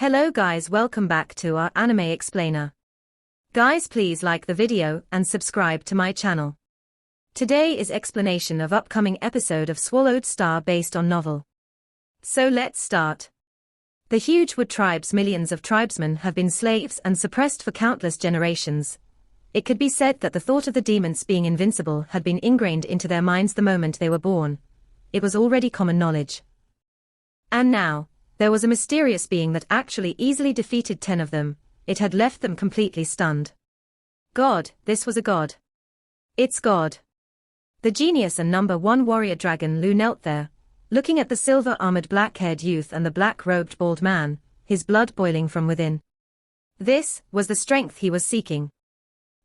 Hello guys, welcome back to our anime explainer. Guys, please like the video and subscribe to my channel. Today is explanation of upcoming episode of Swallowed Star based on novel. So let's start. The huge wood tribe's millions of tribesmen have been slaves and suppressed for countless generations. It could be said that the thought of the demons being invincible had been ingrained into their minds the moment they were born. It was already common knowledge. And now, there was a mysterious being that actually easily defeated 10 of them. It had left them completely stunned. God, this was a god. It's God. The genius and #1 warrior Dragon Lu knelt there, looking at the silver-armored black-haired youth and the black-robed bald man, his blood boiling from within. This was the strength he was seeking.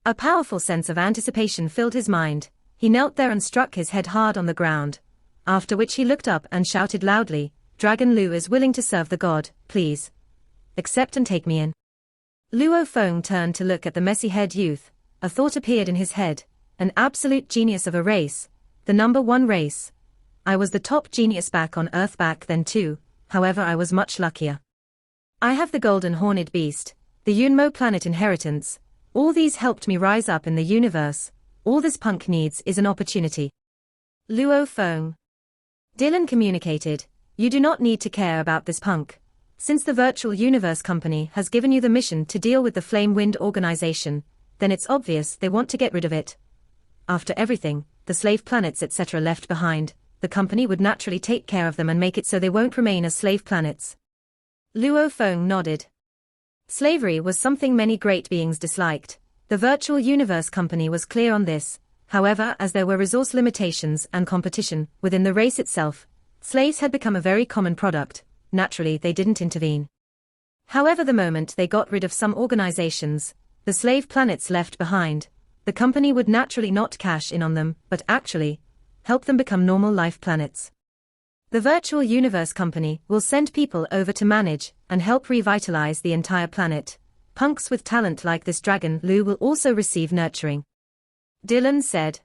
A powerful sense of anticipation filled his mind. He knelt there and struck his head hard on the ground, after which he looked up and shouted loudly, "Dragon Lu is willing to serve the god, please. Accept and take me in." Luo Feng turned to look at the messy-haired youth. A thought appeared in his head. An absolute genius of a race. The #1 race. I was the top genius back on Earth back then too, however I was much luckier. I have the golden horned beast, the Yunmo planet inheritance. All these helped me rise up in the universe. All this punk needs is an opportunity. Luo Feng. Dylan communicated. You do not need to care about this punk. Since the Virtual Universe Company has given you the mission to deal with the Flame Wind organization, then it's obvious they want to get rid of it. After everything, the slave planets etc. left behind, the company would naturally take care of them and make it so they won't remain as slave planets. Luo Feng nodded. Slavery was something many great beings disliked. The Virtual Universe Company was clear on this. However, as there were resource limitations and competition within the race itself, slaves had become a very common product. Naturally, they didn't intervene. However, the moment they got rid of some organizations, the slave planets left behind, the company would naturally not cash in on them, but actually help them become normal life planets. The Virtual Universe Company will send people over to manage and help revitalize the entire planet. Punks with talent like this Dragon Lu will also receive nurturing. Dylan said.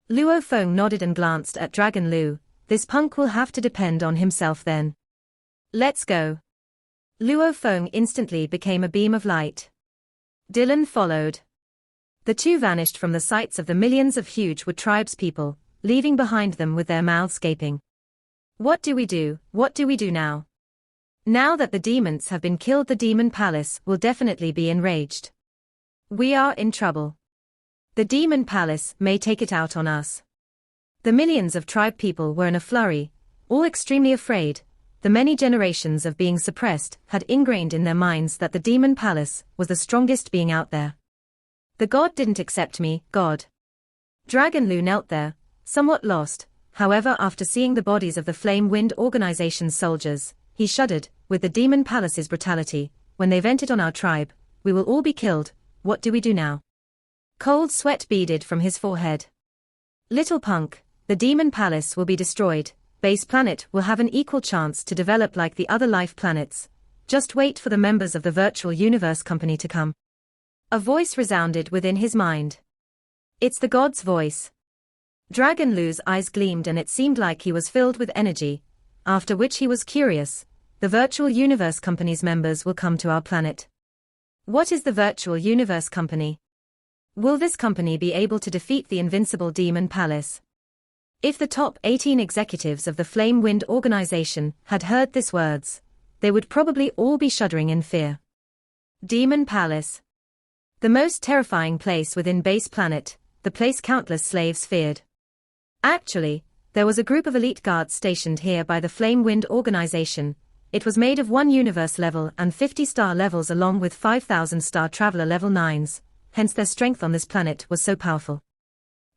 Luo Feng nodded and glanced at Dragon Lu. This punk will have to depend on himself then. Let's go. Luo Feng instantly became a beam of light. Dylan followed. The two vanished from the sights of the millions of huge wood tribes people, leaving behind them with their mouths gaping. What do we do? What do we do now? Now that the demons have been killed, the demon palace will definitely be enraged. We are in trouble. The demon palace may take it out on us. The millions of tribe people were in a flurry, all extremely afraid. The many generations of being suppressed had ingrained in their minds that the demon palace was the strongest being out there. The god didn't accept me, God. Dragon Lu knelt there, somewhat lost. However, after seeing the bodies of the Flame Wind Organization's soldiers, he shuddered. With the demon palace's brutality, when they vented on our tribe, we will all be killed. What do we do now? Cold sweat beaded from his forehead. Little punk. The demon palace will be destroyed. Base planet will have an equal chance to develop like the other life planets. Just wait for the members of the Virtual Universe Company to come. A voice resounded within his mind. It's the god's voice. Dragon Lu's eyes gleamed and it seemed like he was filled with energy, after which he was curious. The Virtual Universe Company's members will come to our planet. What is the Virtual Universe Company? Will this company be able to defeat the invincible demon palace? If the top 18 executives of the Flame Wind organization had heard these words, they would probably all be shuddering in fear. Demon Palace. The most terrifying place within Base Planet, the place countless slaves feared. Actually, there was a group of elite guards stationed here by the Flame Wind organization. It was made of 1 universe level and 50-star levels along with 5,000-star traveler level 9s, hence their strength on this planet was so powerful.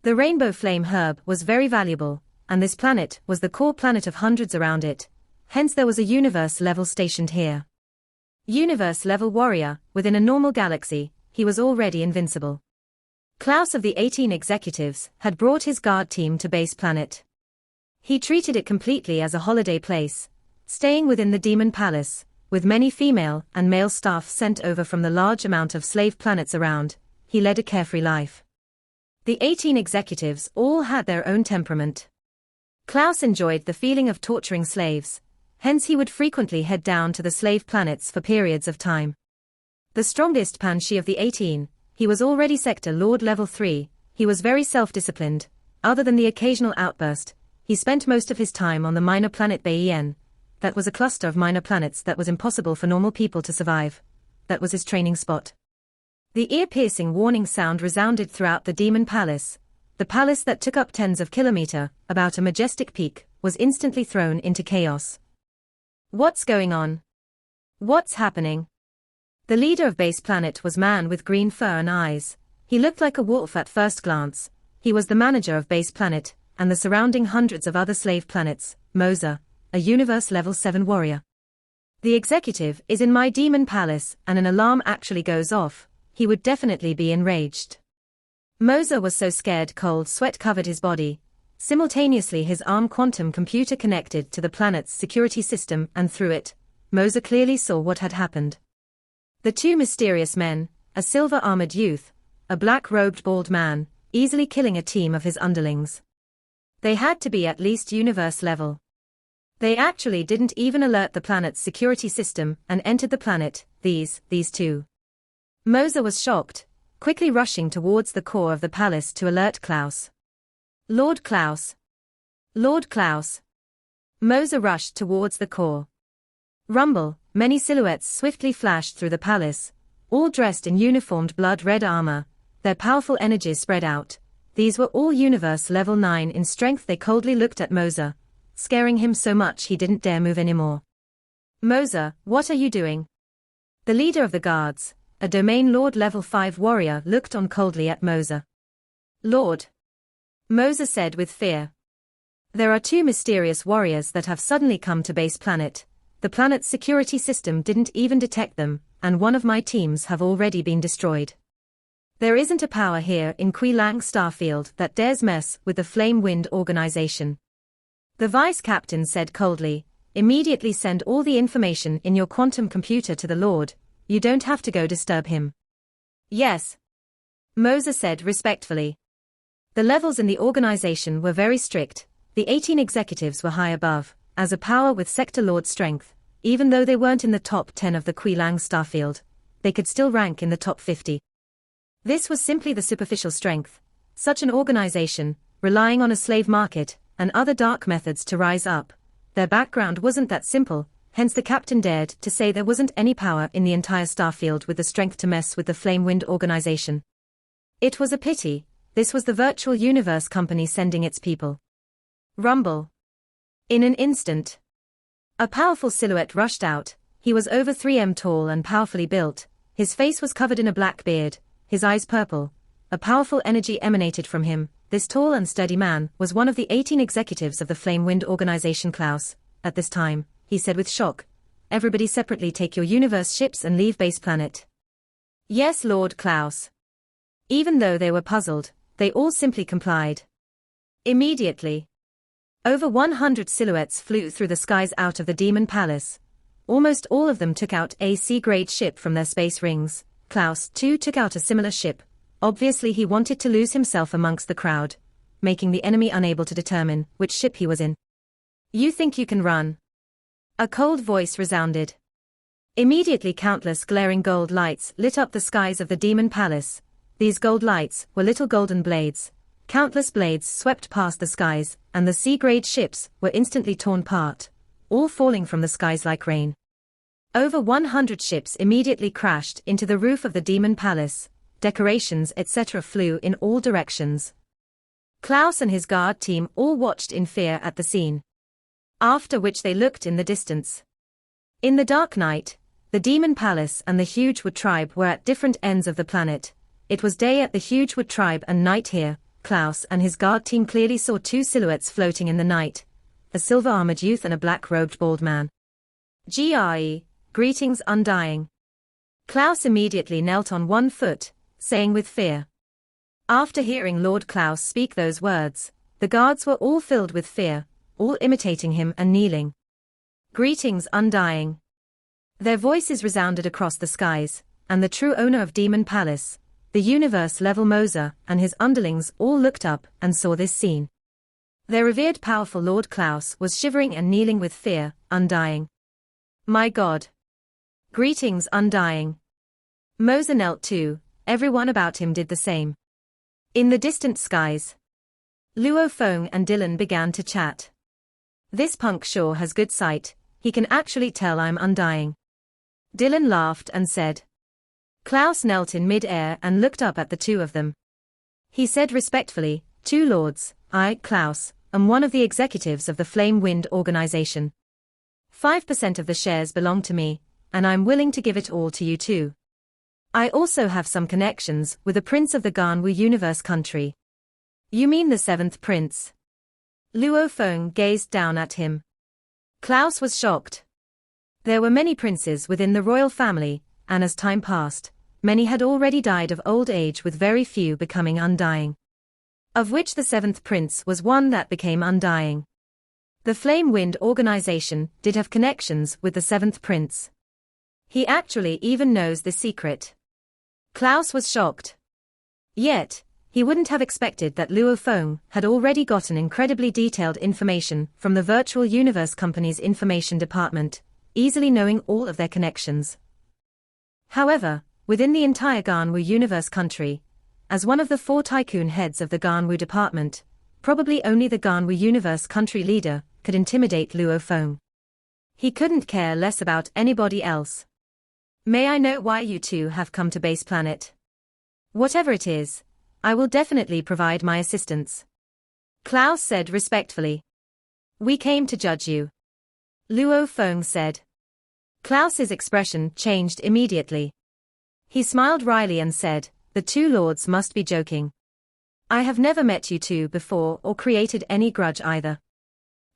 The rainbow flame herb was very valuable, and this planet was the core planet of hundreds around it, hence there was a universe level stationed here. Universe level warrior, within a normal galaxy, he was already invincible. Klaus of the 18 executives had brought his guard team to Base Planet. He treated it completely as a holiday place, staying within the Demon Palace, with many female and male staff sent over from the large amount of slave planets around. He led a carefree life. The 18 executives all had their own temperament. Klaus enjoyed the feeling of torturing slaves. hence he would frequently head down to the slave planets for periods of time. The strongest Panshi of the 18, he was already Sector Lord Level 3, he was very self-disciplined. Other than the occasional outburst, he spent most of his time on the minor planet Bayen. That was a cluster of minor planets that was impossible for normal people to survive. That was his training spot. The ear-piercing warning sound resounded throughout the Demon Palace. The palace that took up tens of kilometers, about a majestic peak, was instantly thrown into chaos. What's going on? What's happening? The leader of Base Planet was man with green fur and eyes. He looked like a wolf at first glance. He was the manager of Base Planet, and the surrounding hundreds of other slave planets, Moza, a Universe Level 7 warrior. The executive is in my Demon Palace, and an alarm actually goes off. He would definitely be enraged. Moza was so scared cold sweat covered his body. Simultaneously his arm quantum computer connected to the planet's security system, and through it, Moza clearly saw what had happened. The two mysterious men, a silver-armored youth, a black-robed bald man, easily killing a team of his underlings. They had to be at least universe level. They actually didn't even alert the planet's security system and entered the planet, these two. Moza was shocked, quickly rushing towards the core of the palace to alert Klaus. Lord Klaus. Lord Klaus. Moza rushed towards the core. Rumble, many silhouettes swiftly flashed through the palace, all dressed in uniformed blood-red armor, their powerful energies spread out. These were all Universe Level 9 in strength. They coldly looked at Moza, scaring him so much he didn't dare move anymore. Moza, what are you doing? The leader of the guards, a Domain Lord Level 5 warrior, looked on coldly at Moza. Lord. Moza said with fear. There are two mysterious warriors that have suddenly come to Base Planet. The planet's security system didn't even detect them, and one of my teams have already been destroyed. There isn't a power here in Quilang Starfield that dares mess with the Flame Wind organization. The vice captain said coldly, immediately send all the information in your quantum computer to the Lord. You don't have to go disturb him. Yes. Moza said respectfully. The levels in the organization were very strict. The 18 executives were high above, as a power with Sector Lord strength. Even though they weren't in the top 10 of the Quilang Starfield, they could still rank in the top 50. This was simply the superficial strength. Such an organization, relying on a slave market and other dark methods to rise up. Their background wasn't that simple, hence the captain dared to say there wasn't any power in the entire Starfield with the strength to mess with the Flame Wind organization. It was a pity. This was the virtual universe company sending its people. Rumble. In an instant, a powerful silhouette rushed out. He was over 3 m tall and powerfully built. His face was covered in a black beard, his eyes purple. A powerful energy emanated from him. This tall and sturdy man was one of the 18 executives of the Flame Wind organization. Klaus, at this time, he said with shock, everybody separately take your universe ships and leave Base Planet. Yes, Lord Klaus. Even though they were puzzled, they all simply complied. Immediately, over 100 silhouettes flew through the skies out of the Demon Palace. Almost all of them took out a C-grade ship from their space rings. Klaus, too, took out a similar ship. Obviously he wanted to lose himself amongst the crowd, making the enemy unable to determine which ship he was in. You think you can run? A cold voice resounded. Immediately countless glaring gold lights lit up the skies of the Demon Palace. These gold lights were little golden blades. Countless blades swept past the skies, and the C-grade ships were instantly torn apart, all falling from the skies like rain. Over 100 ships immediately crashed into the roof of the Demon Palace. Decorations etc. flew in all directions. Klaus and his guard team all watched in fear at the scene. After which they looked in the distance. In the dark night, the Demon Palace and the Huge Wood Tribe were at different ends of the planet. It was day at the Huge Wood Tribe and night here. Klaus and his guard team clearly saw two silhouettes floating in the night, a silver-armored youth and a black-robed bald man. Greetings undying. Klaus immediately knelt on one foot, saying with fear. After hearing Lord Klaus speak those words, the guards were all filled with fear, all imitating him and kneeling. Greetings undying. Their voices resounded across the skies, and the true owner of Demon Palace, the universe level Moza, and his underlings all looked up and saw this scene. Their revered powerful Lord Klaus was shivering and kneeling with fear, undying. My God! Greetings, undying. Mose knelt too, everyone about him did the same. In the distant skies, Luo Feng and Dylan began to chat. This punk sure has good sight, he can actually tell I'm undying. Dylan laughed and said. Klaus knelt in mid-air and looked up at the two of them. He said respectfully, Two lords, I, Klaus, am one of the executives of the Flame Wind organization. 5% of the shares belong to me, and I'm willing to give it all to you too. I also have some connections with the Prince of the Ganwu Universe country. You mean the 7th Prince? Luo Feng gazed down at him. Klaus was shocked. There were many princes within the royal family, and as time passed, many had already died of old age with very few becoming undying. Of which the 7th Prince was one that became undying. The Flame Wind organization did have connections with the 7th Prince. He actually even knows the secret. Klaus was shocked. Yet, he wouldn't have expected that Luo Feng had already gotten incredibly detailed information from the Virtual Universe Company's information department, easily knowing all of their connections. However, within the entire Ganwu Universe country, as one of the 4 tycoon heads of the Ganwu department, probably only the Ganwu Universe country leader could intimidate Luo Feng. He couldn't care less about anybody else. May I know why you two have come to base planet? Whatever it is, I will definitely provide my assistance. Klaus said respectfully. We came to judge you. Luo Feng said. Klaus's expression changed immediately. He smiled wryly and said, The two lords must be joking. I have never met you two before or created any grudge either.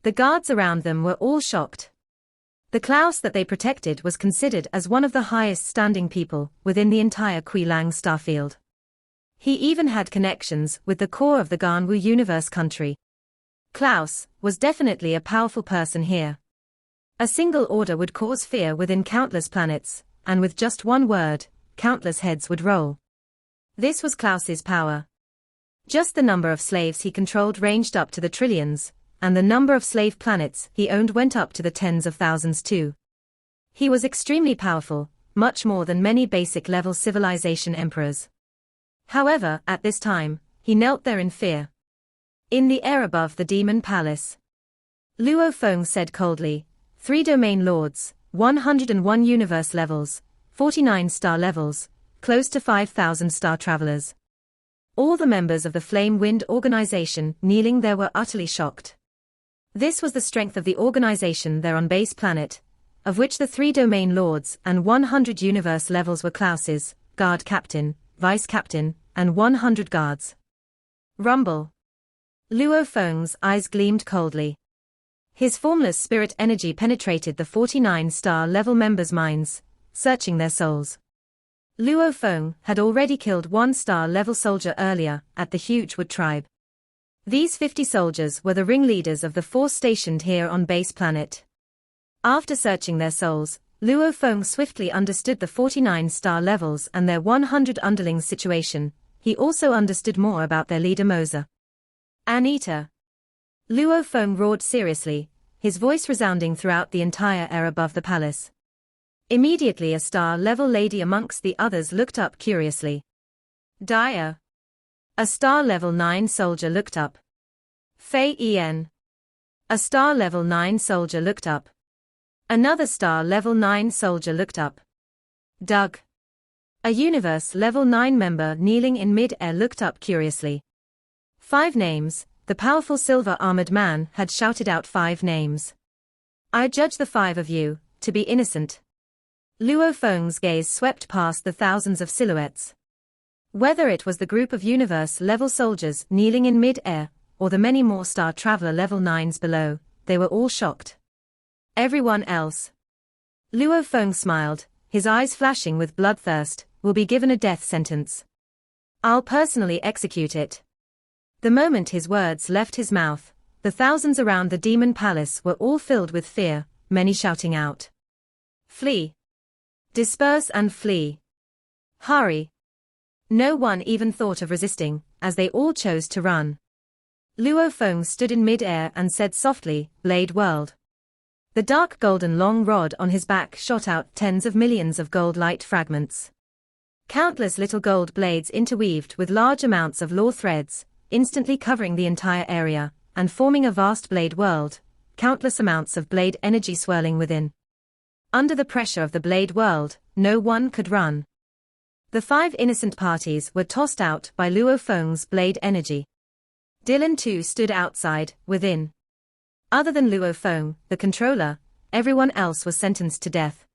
The guards around them were all shocked. The Klaus that they protected was considered as one of the highest standing people within the entire Qilang starfield. He even had connections with the core of the Ganwu Universe country. Klaus was definitely a powerful person here. A single order would cause fear within countless planets, and with just one word, countless heads would roll. This was Klaus's power. Just the number of slaves he controlled ranged up to the trillions, and the number of slave planets he owned went up to the tens of thousands too. He was extremely powerful, much more than many basic-level civilization emperors. However, at this time, he knelt there in fear. In the air above the demon palace, Luo Feng said coldly, 3 domain lords, 101 universe levels, 49 star levels, close to 5,000 star travelers. All the members of the Flame Wind organization kneeling there were utterly shocked. This was the strength of the organization there on base planet, of which the 3 domain lords and 100 universe levels were Klaus's, guard captain, vice captain, and 100 guards. Rumble. Luo Feng's eyes gleamed coldly. His formless spirit energy penetrated the 49 star level members' minds, searching their souls. Luo Feng had already killed 1 star level soldier earlier at the huge Wood tribe. These 50 soldiers were the ringleaders of the force stationed here on base planet. After searching their souls, Luo Feng swiftly understood the 49 star levels and their 100 underlings' situation. He also understood more about their leader Mose. Anita. Luo Feng roared seriously, his voice resounding throughout the entire air above the palace. Immediately a star-level lady amongst the others looked up curiously. Dia. A star-level 9 soldier looked up. Fei En. A star-level 9 soldier looked up. Another star-level 9 soldier looked up. Doug. A universe level 9 member kneeling in mid-air looked up curiously. 5 names, the powerful silver-armored man had shouted out 5 names. I judge the 5 of you to be innocent. Luo Feng's gaze swept past the thousands of silhouettes. Whether it was the group of universe-level soldiers kneeling in mid-air, or the many more Star Traveler level 9s below, they were all shocked. Everyone else. Luo Feng smiled, his eyes flashing with bloodthirst, will be given a death sentence. I'll personally execute it. The moment his words left his mouth, the thousands around the demon palace were all filled with fear, many shouting out. Flee! Disperse and flee! Hurry! No one even thought of resisting, as they all chose to run. Luo Feng stood in mid-air and said softly, "Blade World." The dark golden long rod on his back shot out tens of millions of gold light fragments. Countless little gold blades interweaved with large amounts of law threads, instantly covering the entire area, and forming a vast blade world, countless amounts of blade energy swirling within. Under the pressure of the blade world, no one could run. The 5 innocent parties were tossed out by Luo Feng's blade energy. Dylan too stood outside, within. Other than Luo Feng, the controller, everyone else was sentenced to death.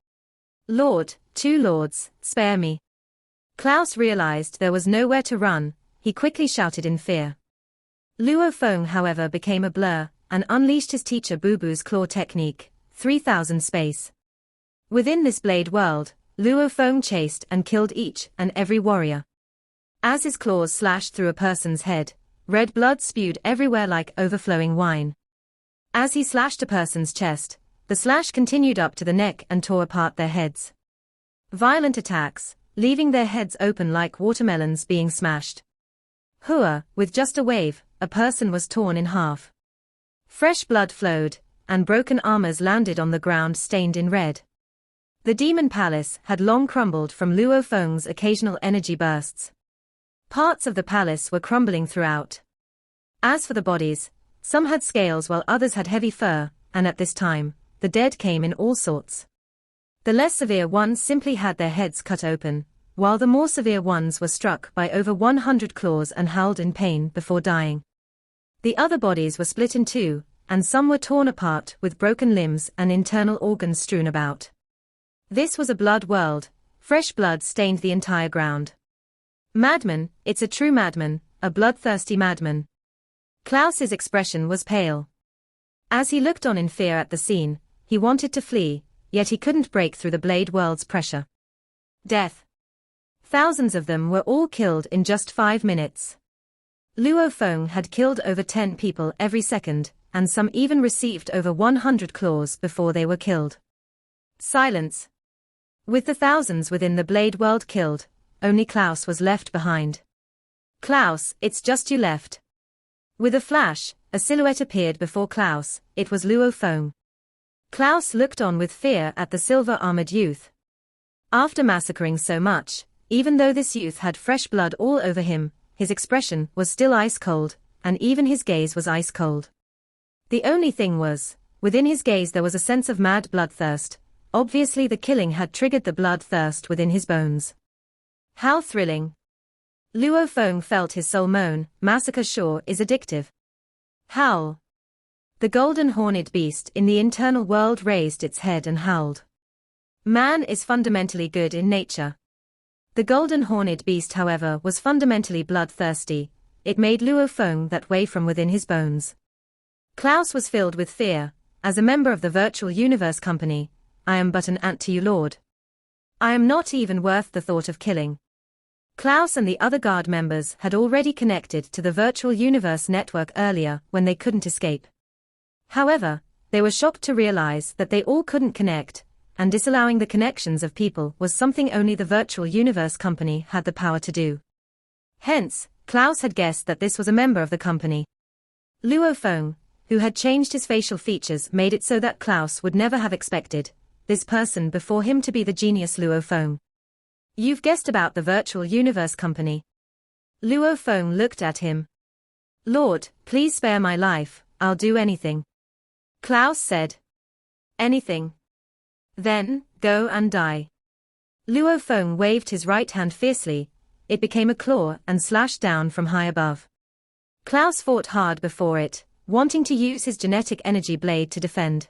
"Lord, 2 lords, spare me." Klaus realized there was nowhere to run, he quickly shouted in fear. Luo Feng however became a blur, and unleashed his teacher Bubu's claw technique, 3000 space. Within this blade world, Luo Feng chased and killed each and every warrior. As his claws slashed through a person's head, red blood spewed everywhere like overflowing wine. As he slashed a person's chest, the slash continued up to the neck and tore apart their heads. Violent attacks, leaving their heads open like watermelons being smashed. With just a wave, a person was torn in half. Fresh blood flowed, and broken armors landed on the ground stained in red. The demon palace had long crumbled from Luo Feng's occasional energy bursts. Parts of the palace were crumbling throughout. As for the bodies, some had scales while others had heavy fur, and at this time, the dead came in all sorts. The less severe ones simply had their heads cut open, while the more severe ones were struck by over 100 claws and howled in pain before dying. The other bodies were split in 2, and some were torn apart with broken limbs and internal organs strewn about. This was a blood world, fresh blood stained the entire ground. "Madman, it's a true madman, a bloodthirsty madman." Klaus's expression was pale. As he looked on in fear at the scene, he wanted to flee, yet he couldn't break through the blade world's pressure. Death. Thousands of them were all killed in just 5 minutes. Luo Feng had killed over 10 people every second, and some even received over 100 claws before they were killed. Silence. With the thousands within the blade world killed, only Klaus was left behind. "Klaus, it's just you left." With a flash, a silhouette appeared before Klaus, it was Luo Feng. Klaus looked on with fear at the silver-armored youth. After massacring so much, even though this youth had fresh blood all over him, his expression was still ice-cold, and even his gaze was ice-cold. The only thing was, within his gaze there was a sense of mad bloodthirst. Obviously the killing had triggered the bloodthirst within his bones. How thrilling. Luo Feng felt his soul moan, "Massacre sure is addictive." Howl. The golden horned beast in the internal world raised its head and howled. Man is fundamentally good in nature. The golden horned beast however was fundamentally bloodthirsty, it made Luo Feng that way from within his bones. Klaus was filled with fear. As a member of the virtual universe company, "I am but an ant to you, Lord. I am not even worth the thought of killing." Klaus and the other guard members had already connected to the virtual universe network earlier when they couldn't escape. However, they were shocked to realize that they all couldn't connect, and disallowing the connections of people was something only the virtual universe company had the power to do. Hence, Klaus had guessed that this was a member of the company. Luo Feng, who had changed his facial features, made it so that Klaus would never have expected this person before him to be the genius Luo Feng. "You've guessed about the virtual universe company." Luo Feng looked at him. "Lord, please spare my life, I'll do anything." Klaus said. "Anything? Then, go and die." Luo Feng waved his right hand fiercely, it became a claw and slashed down from high above. Klaus fought hard before it, wanting to use his genetic energy blade to defend.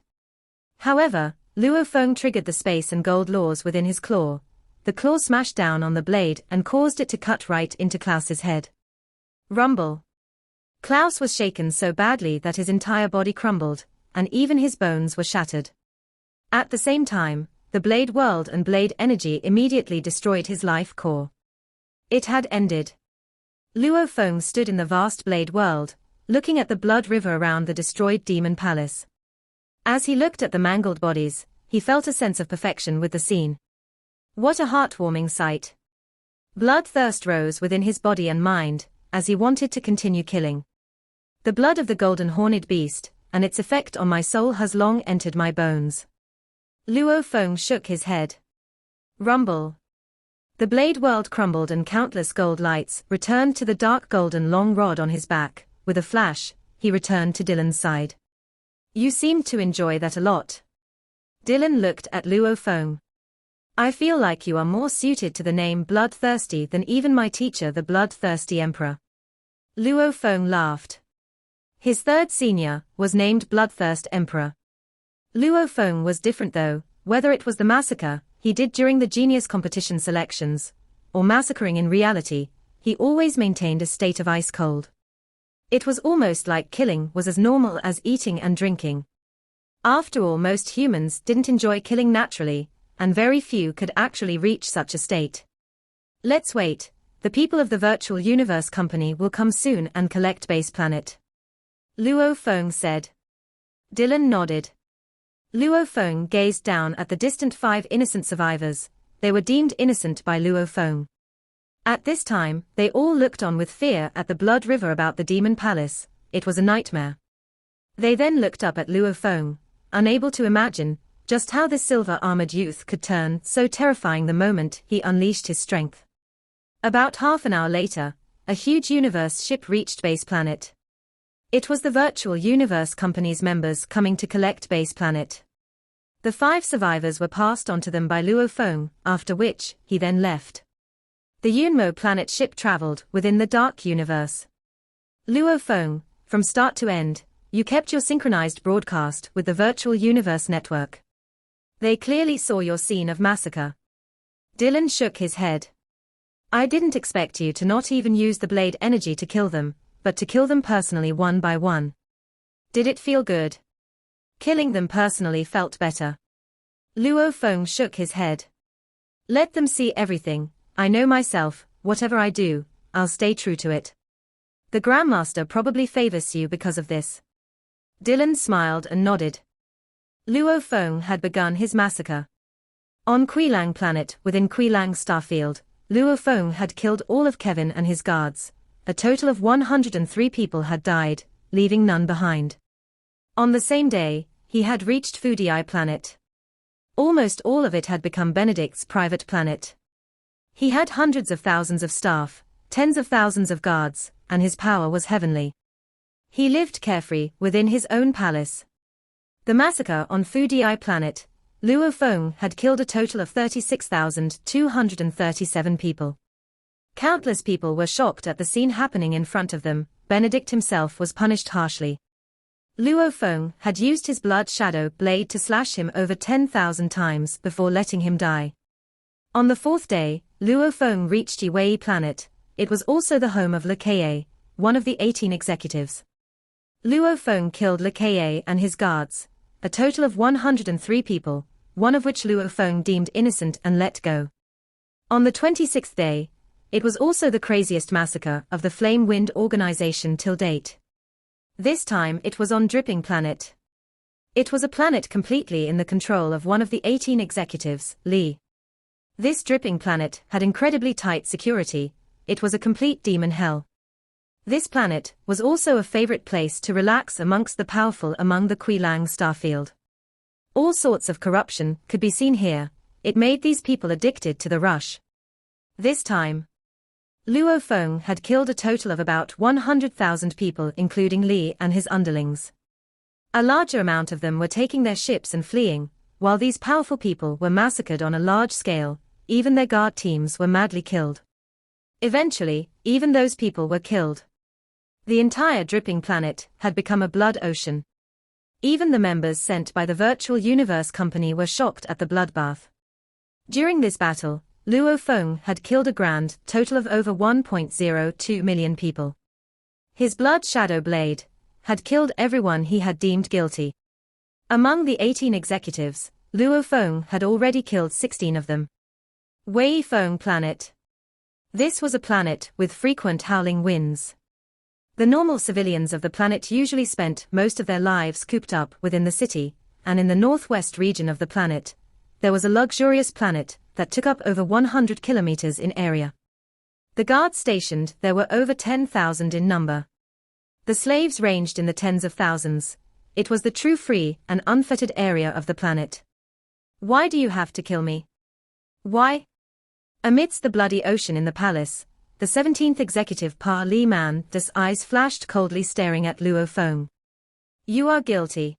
However, Luo Feng triggered the space and gold laws within his claw. The claw smashed down on the blade and caused it to cut right into Klaus's head. Rumble. Klaus was shaken so badly that his entire body crumbled, and even his bones were shattered. At the same time, the blade world and blade energy immediately destroyed his life core. It had ended. Luo Feng stood in the vast blade world, looking at the blood river around the destroyed demon palace. As he looked at the mangled bodies, he felt a sense of perfection with the scene. What a heartwarming sight. Bloodthirst rose within his body and mind, as he wanted to continue killing. The blood of the golden horned beast, and its effect on my soul has long entered my bones. Luo Feng shook his head. Rumble. The blade world crumbled and countless gold lights returned to the dark golden long rod on his back. With a flash, he returned to Dylan's side. You seemed to enjoy that a lot. Dylan looked at Luo Feng. I feel like you are more suited to the name Bloodthirsty than even my teacher the Bloodthirsty Emperor. Luo Feng laughed. His third senior was named Bloodthirst Emperor. Luo Feng was different though, whether it was the massacre he did during the genius competition selections, or massacring in reality, he always maintained a state of ice cold. It was almost like killing was as normal as eating and drinking. After all, most humans didn't enjoy killing naturally, and very few could actually reach such a state. Let's wait, the people of the Virtual Universe Company will come soon and collect Base Planet. Luo Feng said. Dylan nodded. Luo Feng gazed down at the distant 5 innocent survivors. They were deemed innocent by Luo Feng. At this time, they all looked on with fear at the blood river about the Demon Palace. It was a nightmare. They then looked up at Luo Feng, unable to imagine just how this silver-armored youth could turn so terrifying the moment he unleashed his strength. About half an hour later, a huge universe ship reached Base Planet. It was the Virtual Universe Company's members coming to collect Base Planet. The 5 survivors were passed on to them by Luo Feng, after which he then left. The Yunmo planet ship traveled within the dark universe. Luo Feng, from start to end, you kept your synchronized broadcast with the Virtual Universe Network. They clearly saw your scene of massacre. Dylan shook his head. I didn't expect you to not even use the blade energy to kill them, but to kill them personally one by one. Did it feel good? Killing them personally felt better. Luo Feng shook his head. Let them see everything. I know myself, whatever I do, I'll stay true to it. The Grandmaster probably favors you because of this. Dylan smiled and nodded. Luo Feng had begun his massacre. On Quilang planet within Quilang starfield, Luo Feng had killed all of Kevin and his guards. A total of 103 people had died, leaving none behind. On the same day, he had reached Fudii planet. Almost all of it had become Benedict's private planet. He had hundreds of thousands of staff, tens of thousands of guards, and his power was heavenly. He lived carefree within his own palace. The massacre on Fudii planet, Luo Feng had killed a total of 36,237 people. Countless people were shocked at the scene happening in front of them. Benedict himself was punished harshly. Luo Feng had used his blood shadow blade to slash him over 10,000 times before letting him die. On the 4th day, Luo Feng reached Yiwei planet. It was also the home of Lekaye, one of the 18 executives. Luo Feng killed Lekaye and his guards, a total of 103 people, one of which Luo Feng deemed innocent and let go. On the 26th day, it was also the craziest massacre of the Flame Wind organization till date. This time it was on Dripping Planet. It was a planet completely in the control of one of the 18 executives, Li. This Dripping Planet had incredibly tight security. It was a complete demon hell. This planet was also a favorite place to relax amongst the powerful among the Quilang starfield. All sorts of corruption could be seen here. It made these people addicted to the rush. This time, Luo Feng had killed a total of about 100,000 people including Li and his underlings. A larger amount of them were taking their ships and fleeing, while these powerful people were massacred on a large scale. Even their guard teams were madly killed. Eventually, even those people were killed. The entire Dripping Planet had become a blood ocean. Even the members sent by the Virtual Universe Company were shocked at the bloodbath. During this battle, Luo Feng had killed a grand total of over 1.02 million people. His blood shadow blade had killed everyone he had deemed guilty. Among the 18 executives, Luo Feng had already killed 16 of them. Wei Feng Planet. This was a planet with frequent howling winds. The normal civilians of the planet usually spent most of their lives cooped up within the city, and in the northwest region of the planet, there was a luxurious planet that took up over 100 kilometers in area. The guards stationed there were over 10,000 in number. The slaves ranged in the tens of thousands. It was the true free and unfettered area of the planet. Why do you have to kill me? Why? Amidst the bloody ocean in the palace, the 17th executive Parliament's eyes flashed coldly, staring at Luo Feng. You are guilty.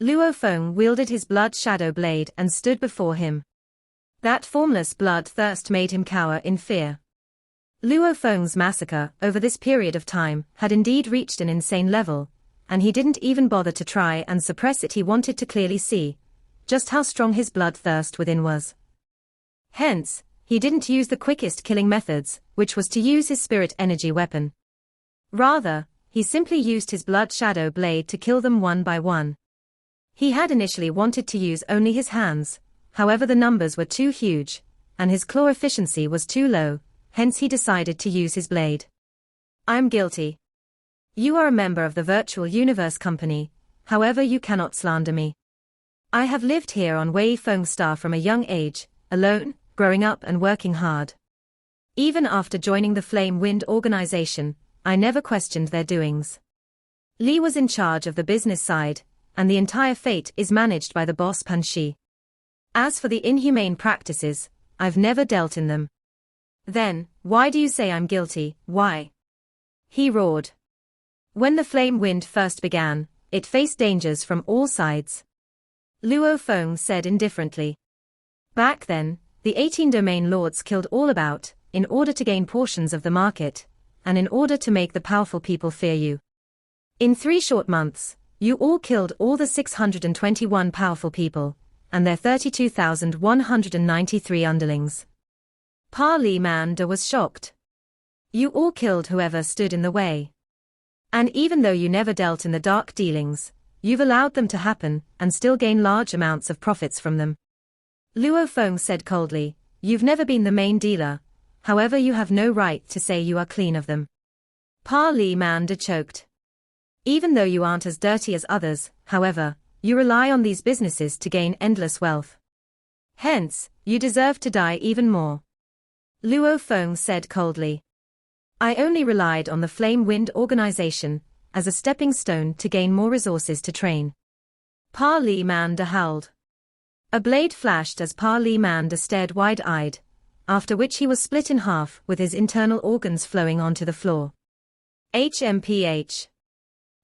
Luo Feng wielded his blood shadow blade and stood before him. That formless bloodthirst made him cower in fear. Luo Feng's massacre over this period of time had indeed reached an insane level, and he didn't even bother to try and suppress it. He wanted to clearly see just how strong his bloodthirst within was. Hence, he didn't use the quickest killing methods, which was to use his spirit energy weapon. Rather, he simply used his blood shadow blade to kill them one by one. He had initially wanted to use only his hands, however the numbers were too huge, and his claw efficiency was too low, hence he decided to use his blade. I'm guilty. You are a member of the Virtual Universe Company, however you cannot slander me. I have lived here on Wei Feng Star from a young age, alone, growing up and working hard. Even after joining the Flame Wind organization, I never questioned their doings. Li was in charge of the business side, and the entire fate is managed by the boss Pan Shi. As for the inhumane practices, I've never dealt in them. Then, why do you say I'm guilty? Why? He roared. When the Flame Wind first began, it faced dangers from all sides. Luo Feng said indifferently. Back then, the 18 domain lords killed all about, in order to gain portions of the market, and in order to make the powerful people fear you. In 3 short months, you all killed all the 621 powerful people, and their 32,193 underlings. Parliament was shocked. You all killed whoever stood in the way. And even though you never dealt in the dark dealings, you've allowed them to happen, and still gain large amounts of profits from them. Luo Feng said coldly, you've never been the main dealer, however you have no right to say you are clean of them. Parliament choked. Even though you aren't as dirty as others, however, you rely on these businesses to gain endless wealth. Hence, you deserve to die even more. Luo Feng said coldly. I only relied on the Flame Wind organization as a stepping stone to gain more resources to train. Parliament howled. A blade flashed as Parliament stared wide-eyed, after which he was split in half with his internal organs flowing onto the floor. HMPH.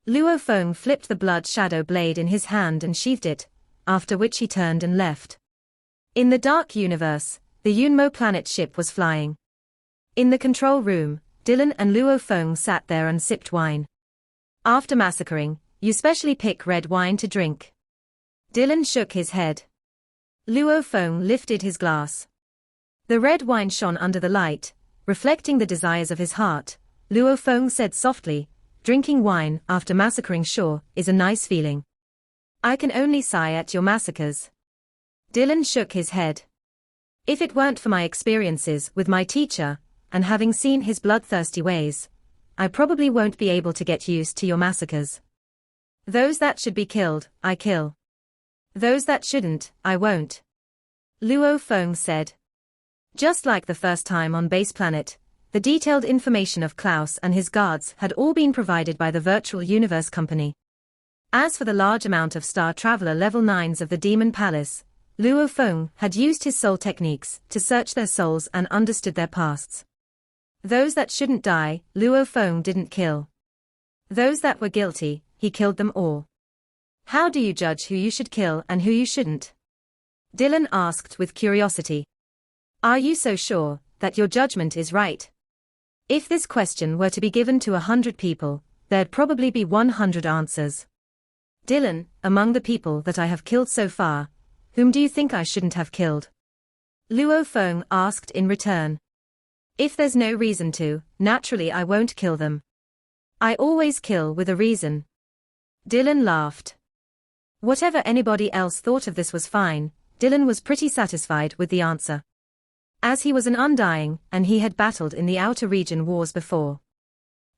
Luo Feng flipped the blood shadow blade in his hand and sheathed it, after which he turned and left. In the dark universe, the Yunmo planet ship was flying. In the control room, Dylan and Luo Feng sat there and sipped wine. After massacring, you specially pick red wine to drink. Dylan shook his head. Luo Feng lifted his glass. The red wine shone under the light, reflecting the desires of his heart. Luo Feng said softly, drinking wine after massacring sure is a nice feeling. I can only sigh at your massacres. Dylan shook his head. If it weren't for my experiences with my teacher, and having seen his bloodthirsty ways, I probably won't be able to get used to your massacres. Those that should be killed, I kill. Those that shouldn't, I won't. Luo Feng said. Just like the first time on Base Planet, the detailed information of Klaus and his guards had all been provided by the Virtual Universe Company. As for the large amount of Star Traveler Level 9s of the Demon Palace, Luo Feng had used his soul techniques to search their souls and understood their pasts. Those that shouldn't die, Luo Feng didn't kill. Those that were guilty, he killed them all. How do you judge who you should kill and who you shouldn't? Dylan asked with curiosity. Are you so sure that your judgment is right? If this question were to be given to 100 people, there'd probably be 100 answers. Dylan, among the people that I have killed so far, whom do you think I shouldn't have killed? Luo Feng asked in return. If there's no reason to, naturally I won't kill them. I always kill with a reason. Dylan laughed. Whatever anybody else thought of this was fine, Dylan was pretty satisfied with the answer. As he was an undying, and he had battled in the outer region wars before.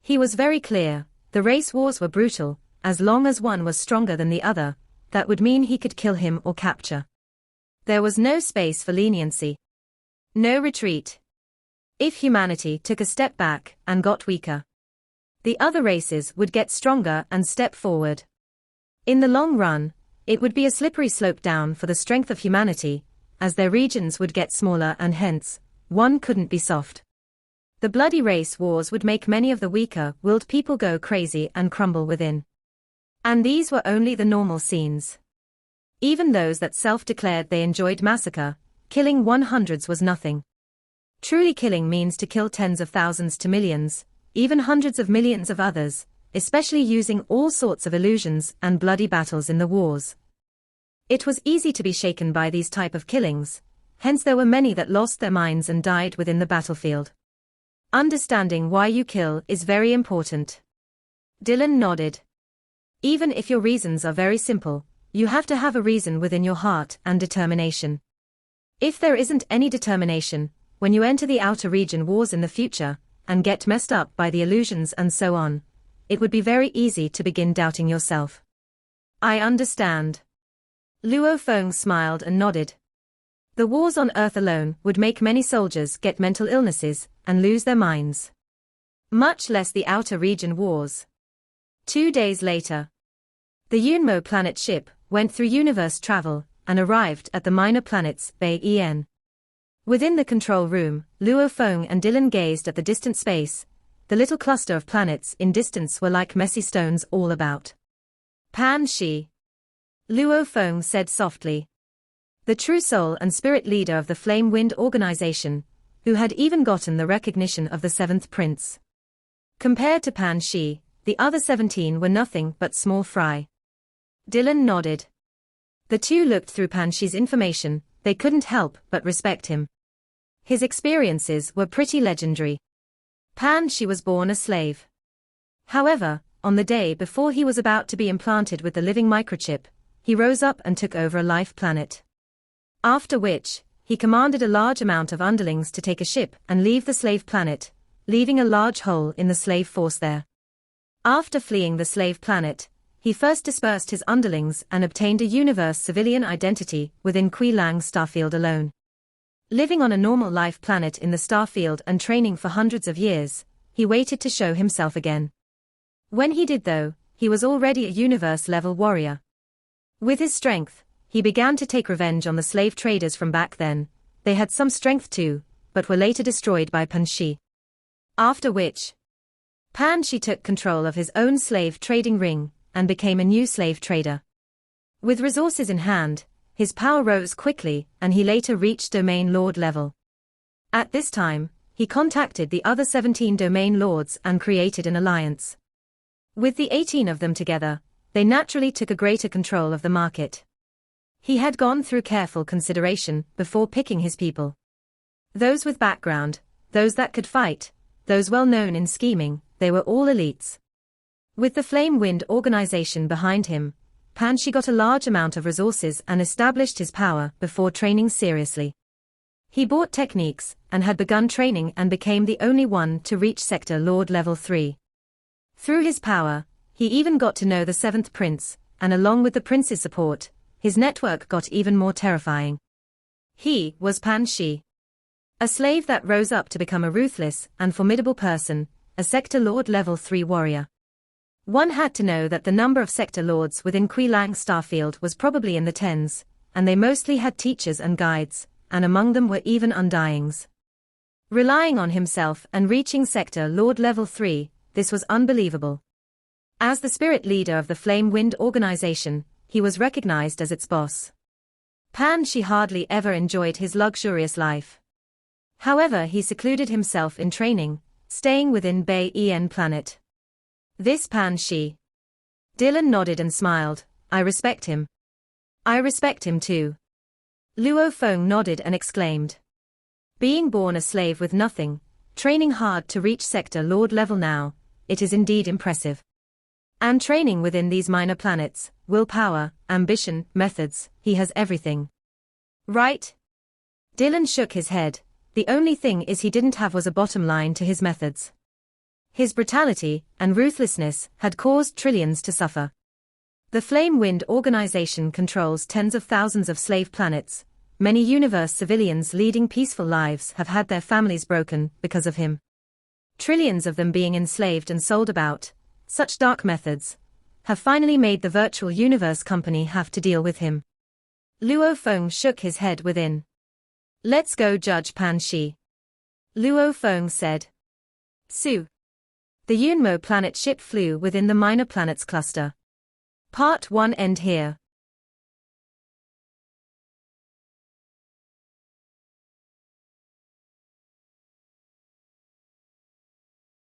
He was very clear, the race wars were brutal, as long as one was stronger than the other, that would mean he could kill him or capture. There was no space for leniency. No retreat. If humanity took a step back and got weaker, The other races would get stronger and step forward. In the long run, it would be a slippery slope down for the strength of humanity, as their regions would get smaller and hence, one couldn't be soft. The bloody race wars would make many of the weaker-willed people go crazy and crumble within. And these were only the normal scenes. Even those that self-declared they enjoyed massacre, killing 100s was nothing. Truly killing means to kill tens of thousands to millions, even hundreds of millions of others, especially using all sorts of illusions and bloody battles in the wars. It was easy to be shaken by these type of killings, hence there were many that lost their minds and died within the battlefield. Understanding why you kill is very important. Dylan nodded. Even if your reasons are very simple, you have to have a reason within your heart and determination. If there isn't any determination, when you enter the outer region wars in the future, and get messed up by the illusions and so on, it would be very easy to begin doubting yourself. I understand. Luo Feng smiled and nodded. The wars on Earth alone would make many soldiers get mental illnesses and lose their minds. Much less the outer region wars. 2 days later, the Yunmo planet ship went through universe travel and arrived at the minor planet's Bay En. Within the control room, Luo Feng and Dylan gazed at the distant space. The little cluster of planets in distance were like messy stones all about. Pan Shi. Luo Feng said softly. The true soul and spirit leader of the Flame Wind organization, who had even gotten the recognition of the 7th prince. Compared to Pan Shi, the other 17 were nothing but small fry. Dylan nodded. The two looked through Pan Shi's information, they couldn't help but respect him. His experiences were pretty legendary. Pan Shi was born a slave. However, on the day before he was about to be implanted with the living microchip, he rose up and took over a life planet. After which, he commanded a large amount of underlings to take a ship and leave the slave planet, leaving a large hole in the slave force there. After fleeing the slave planet, he first dispersed his underlings and obtained a universe civilian identity within Qilang starfield alone. Living on a normal life planet in the starfield and training for hundreds of years, he waited to show himself again. When he did though, he was already a universe-level warrior. With his strength, he began to take revenge on the slave traders from back then. They had some strength too, but were later destroyed by Pan Shi. After which, Pan Shi took control of his own slave trading ring, and became a new slave trader. With resources in hand, his power rose quickly and he later reached Domain Lord level. At this time, he contacted the other 17 Domain Lords and created an alliance. With the 18 of them together, they naturally took a greater control of the market. He had gone through careful consideration before picking his people. Those with background, those that could fight, those well known in scheming, they were all elites. With the Flame Wind organization behind him, Pan Shi got a large amount of resources and established his power before training seriously. He bought techniques and had begun training and became the only one to reach Sector Lord level 3. Through his power, he even got to know the 7th prince, and along with the prince's support, his network got even more terrifying. He was Pan Shi. A slave that rose up to become a ruthless and formidable person, a Sector Lord level 3 warrior. One had to know that the number of Sector Lords within Qilang Starfield was probably in the tens, and they mostly had teachers and guides, and among them were even Undyings. Relying on himself and reaching Sector Lord level 3, this was unbelievable. As the spirit leader of the Flame Wind organization, he was recognized as its boss. Pan Shi hardly ever enjoyed his luxurious life. However, he secluded himself in training, staying within Bay En planet. This Pan Shi. Dylan nodded and smiled. I respect him. I respect him too. Luo Feng nodded and exclaimed. Being born a slave with nothing, training hard to reach Sector Lord level now, it is indeed impressive. And training within these minor planets, willpower, ambition, methods, he has everything. Right? Dylan shook his head. The only thing is he didn't have was a bottom line to his methods. His brutality and ruthlessness had caused trillions to suffer. The Flame Wind organization controls tens of thousands of slave planets. Many universe civilians leading peaceful lives have had their families broken because of him. trillions of them being enslaved and sold about, such dark methods, have finally made the virtual universe company have to deal with him. Luo Feng shook his head within. Let's go, Judge Pan Shi. Luo Feng said. Su. The Yunmo planet ship flew within the minor planets cluster. Part 1 end here.